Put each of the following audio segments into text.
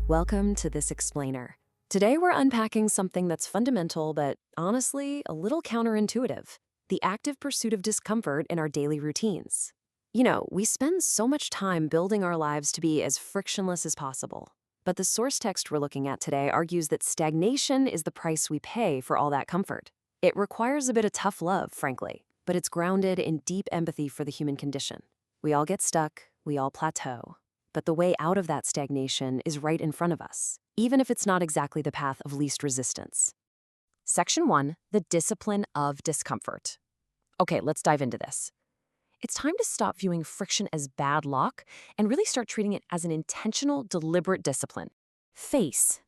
Welcome to This Explainer. Today we're unpacking something that's fundamental but, honestly, a little counterintuitive: the active pursuit of discomfort in our daily routines. We spend so much time building our lives to be as frictionless as possible. But the source text we're looking at today argues that stagnation is the price we pay for all that comfort. It requires a bit of tough love, frankly, but it's grounded in deep empathy for the human condition. We all get stuck, we all plateau. But the way out of that stagnation is right in front of us, even if it's not exactly the path of least resistance. Section 1, the Discipline of Discomfort. Okay, let's dive into this. It's time to stop viewing friction as bad luck and really start treating it as an intentional, deliberate discipline. Face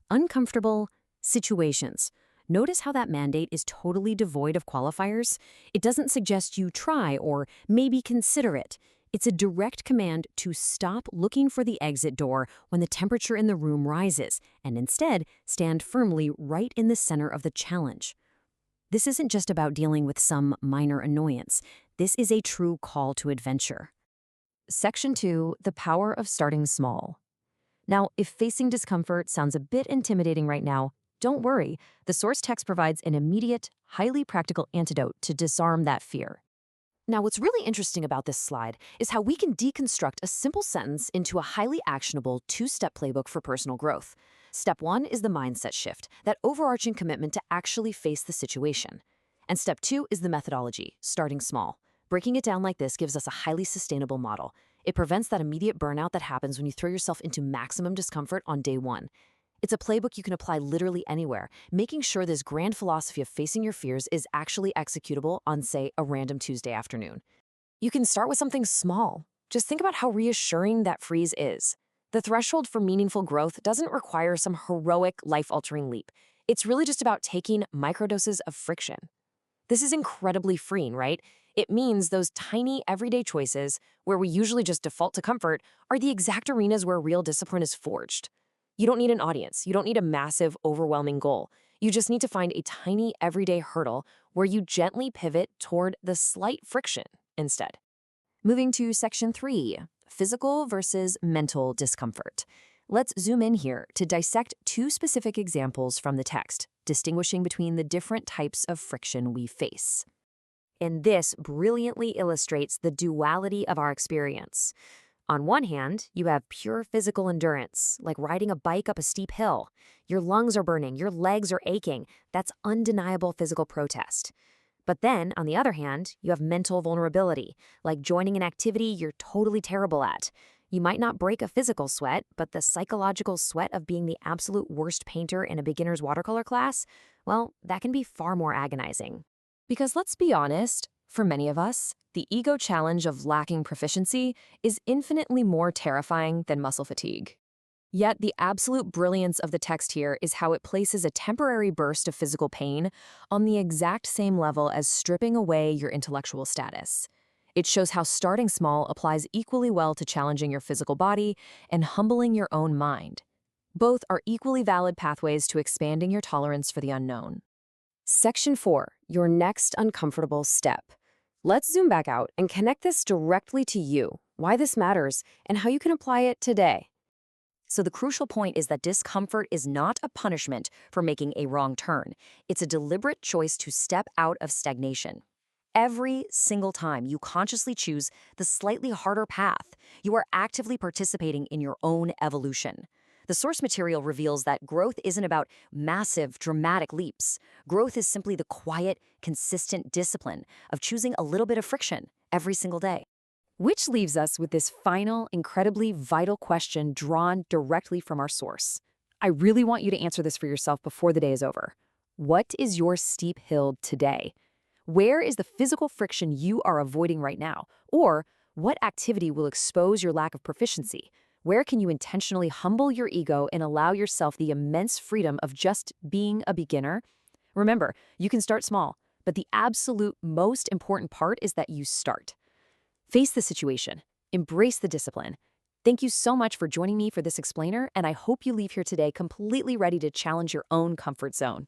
uncomfortable situations. Notice how that mandate is totally devoid of qualifiers? It doesn't suggest you try or maybe consider it. It's a direct command to stop looking for the exit door when the temperature in the room rises, and instead stand firmly right in the center of the challenge. This isn't just about dealing with some minor annoyance. This is a true call to adventure. Section 2, the power of starting small. Now, if facing discomfort sounds a bit intimidating right now, don't worry. The source text provides an immediate, highly practical antidote to disarm that fear. Now, what's really interesting about this slide is how we can deconstruct a simple sentence into a highly actionable two-step playbook for personal growth. Step 1 is the mindset shift, that overarching commitment to actually face the situation. And step 2 is the methodology, starting small. Breaking it down like this gives us a highly sustainable model. It prevents that immediate burnout that happens when you throw yourself into maximum discomfort on day 1. It's a playbook you can apply literally anywhere, making sure this grand philosophy of facing your fears is actually executable on, say, a random Tuesday afternoon. You can start with something small. Just think about how reassuring that freeze is. The threshold for meaningful growth doesn't require some heroic, life-altering leap. It's really just about taking microdoses of friction. This is incredibly freeing, right? It means those tiny, everyday choices, where we usually just default to comfort, are the exact arenas where real discipline is forged. You don't need an audience. You don't need a massive, overwhelming goal. You just need to find a tiny, everyday hurdle where you gently pivot toward the slight friction instead. Moving to Section 3, physical versus mental discomfort. Let's zoom in here to dissect two specific examples from the text, distinguishing between the different types of friction we face. And this brilliantly illustrates the duality of our experience. On one hand, you have pure physical endurance, like riding a bike up a steep hill. Your lungs are burning, your legs are aching. That's undeniable physical protest. But then, on the other hand, you have mental vulnerability, like joining an activity you're totally terrible at. You might not break a physical sweat, but the psychological sweat of being the absolute worst painter in a beginner's watercolor class, well, that can be far more agonizing. Because let's be honest, for many of us, the ego challenge of lacking proficiency is infinitely more terrifying than muscle fatigue. Yet the absolute brilliance of the text here is how it places a temporary burst of physical pain on the exact same level as stripping away your intellectual status. It shows how starting small applies equally well to challenging your physical body and humbling your own mind. Both are equally valid pathways to expanding your tolerance for the unknown. Section 4, your next uncomfortable step. Let's zoom back out and connect this directly to you, why this matters, and how you can apply it today. So the crucial point is that discomfort is not a punishment for making a wrong turn. It's a deliberate choice to step out of stagnation. Every single time you consciously choose the slightly harder path, you are actively participating in your own evolution. The source material reveals that growth isn't about massive, dramatic leaps. Growth is simply the quiet, consistent discipline of choosing a little bit of friction every single day. Which leaves us with this final, incredibly vital question drawn directly from our source. I really want you to answer this for yourself before the day is over. What is your steep hill today? Where is the physical friction you are avoiding right now? Or what activity will expose your lack of proficiency? Where can you intentionally humble your ego and allow yourself the immense freedom of just being a beginner? Remember, you can start small, but the absolute most important part is that you start. Face the situation. Embrace the discipline. Thank you so much for joining me for this explainer, and I hope you leave here today completely ready to challenge your own comfort zone.